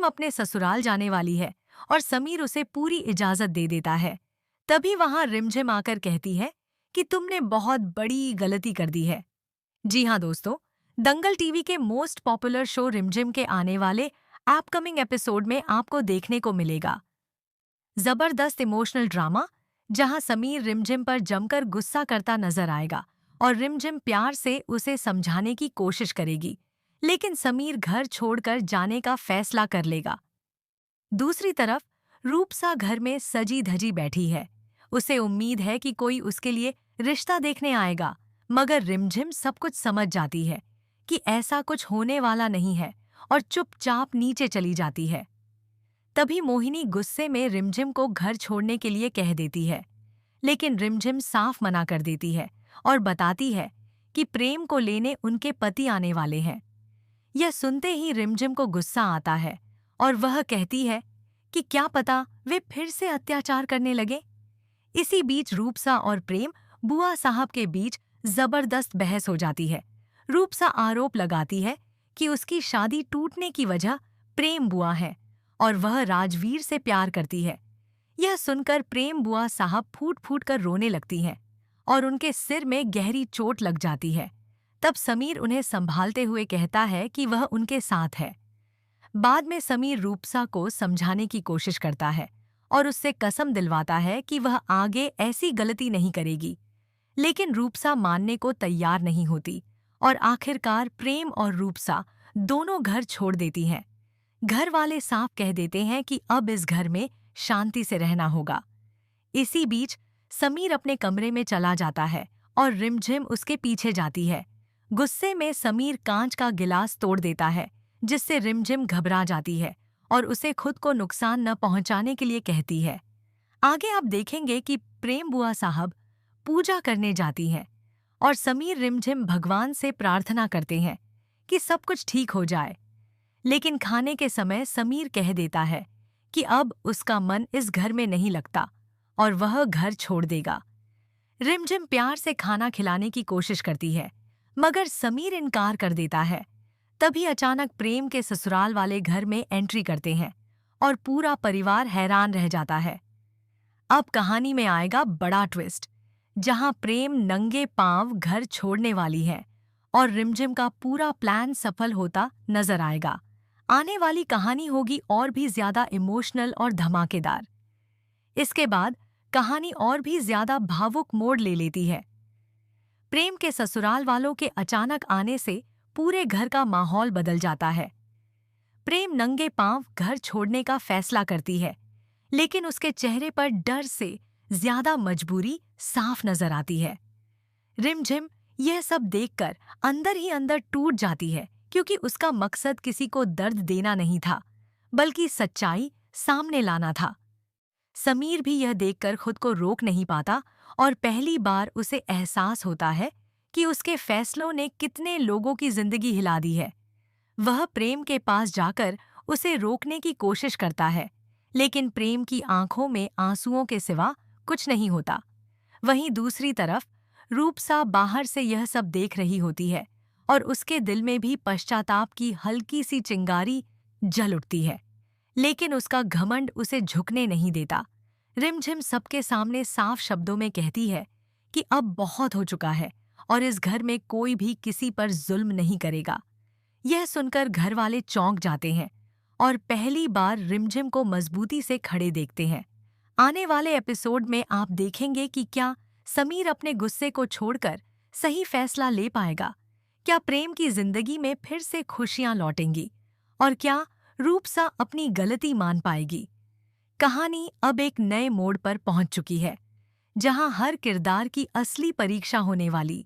अपने ससुराल जाने वाली है और समीर उसे पूरी इजाजत दे देता है। तभी वहां रिमझिम आकर कहती है कि तुमने बहुत बड़ी गलती कर दी है। जी हाँ दोस्तों, दंगल टीवी के मोस्ट पॉपुलर शो रिमझिम के आने वाले अपकमिंग एपिसोड में आपको देखने को मिलेगा जबरदस्त इमोशनल ड्रामा, जहां समीर रिमझिम पर जमकर गुस्सा करता नजर आएगा और रिमझिम प्यार से उसे समझाने की कोशिश करेगी, लेकिन समीर घर छोड़कर जाने का फैसला कर लेगा। दूसरी तरफ रूपसा घर में सजी धजी बैठी है। उसे उम्मीद है कि कोई उसके लिए रिश्ता देखने आएगा, मगर रिमझिम सब कुछ समझ जाती है कि ऐसा कुछ होने वाला नहीं है और चुपचाप नीचे चली जाती है। तभी मोहिनी गुस्से में रिमझिम को घर छोड़ने के लिए कह देती है, लेकिन रिमझिम साफ मना कर देती है और बताती है कि प्रेम को लेने उनके पति आने वाले हैं। यह सुनते ही रिमझिम को गुस्सा आता है और वह कहती है कि क्या पता वे फिर से अत्याचार करने लगे। इसी बीच रूपसा और प्रेम बुआ साहब के बीच जबरदस्त बहस हो जाती है। रूपसा आरोप लगाती है कि उसकी शादी टूटने की वजह प्रेम बुआ है और वह राजवीर से प्यार करती है। यह सुनकर प्रेम बुआ साहब फूट फूट कर रोने लगती हैं और उनके सिर में गहरी चोट लग जाती है। तब समीर उन्हें संभालते हुए कहता है कि वह उनके साथ है। बाद में समीर रूपसा को समझाने की कोशिश करता है और उससे कसम दिलवाता है कि वह आगे ऐसी गलती नहीं करेगी, लेकिन रूपसा मानने को तैयार नहीं होती और आखिरकार प्रेम और रूपसा दोनों घर छोड़ देती हैं। घर वाले साफ कह देते हैं कि अब इस घर में शांति से रहना होगा। इसी बीच समीर अपने कमरे में चला जाता है और रिमझिम उसके पीछे जाती है। गुस्से में समीर कांच का गिलास तोड़ देता है, जिससे रिमझिम घबरा जाती है और उसे खुद को नुकसान न पहुंचाने के लिए कहती है। आगे आप देखेंगे कि प्रेम बुआ साहब पूजा करने जाती हैं और समीर रिमझिम भगवान से प्रार्थना करते हैं कि सब कुछ ठीक हो जाए। लेकिन खाने के समय समीर कह देता है कि अब उसका मन इस घर में नहीं लगता और वह घर छोड़ देगा। रिमझिम प्यार से खाना खिलाने की कोशिश करती है, मगर समीर इनकार कर देता है। तभी अचानक प्रेम के ससुराल वाले घर में एंट्री करते हैं और पूरा परिवार हैरान रह जाता है। अब कहानी में आएगा बड़ा ट्विस्ट, जहां प्रेम नंगे पांव घर छोड़ने वाली है और रिमझिम का पूरा प्लान सफल होता नजर आएगा। आने वाली कहानी होगी और भी ज्यादा इमोशनल और धमाकेदार। इसके बाद कहानी और भी ज्यादा भावुक मोड़ ले लेती है। प्रेम के ससुराल वालों के अचानक आने से पूरे घर का माहौल बदल जाता है। प्रेम नंगे पांव घर छोड़ने का फैसला करती है, लेकिन उसके चेहरे पर डर से ज्यादा मजबूरी साफ नजर आती है। रिमझिम यह सब देखकर अंदर ही अंदर टूट जाती है, क्योंकि उसका मकसद किसी को दर्द देना नहीं था, बल्कि सच्चाई सामने लाना था। समीर भी यह देखकर खुद को रोक नहीं पाता और पहली बार उसे एहसास होता है कि उसके फैसलों ने कितने लोगों की जिंदगी हिला दी है। वह प्रेम के पास जाकर उसे रोकने की कोशिश करता है, लेकिन प्रेम की आंखों में आंसुओं के सिवा कुछ नहीं होता। वहीं दूसरी तरफ रूपसा बाहर से यह सब देख रही होती है और उसके दिल में भी पश्चाताप की हल्की सी चिंगारी जल उठती है, लेकिन उसका घमंड उसे झुकने नहीं देता। रिमझिम सबके सामने साफ शब्दों में कहती है कि अब बहुत हो चुका है और इस घर में कोई भी किसी पर जुल्म नहीं करेगा। यह सुनकर घर वाले चौंक जाते हैं और पहली बार रिमझिम को मजबूती से खड़े देखते हैं। आने वाले एपिसोड में आप देखेंगे कि क्या समीर अपने गुस्से को छोड़कर सही फैसला ले पाएगा, क्या प्रेम की जिंदगी में फिर से खुशियां लौटेंगी और क्या रूपसा अपनी गलती मान पाएगी। कहानी अब एक नए मोड़ पर पहुंच चुकी है, जहां हर किरदार की असली परीक्षा होने वाली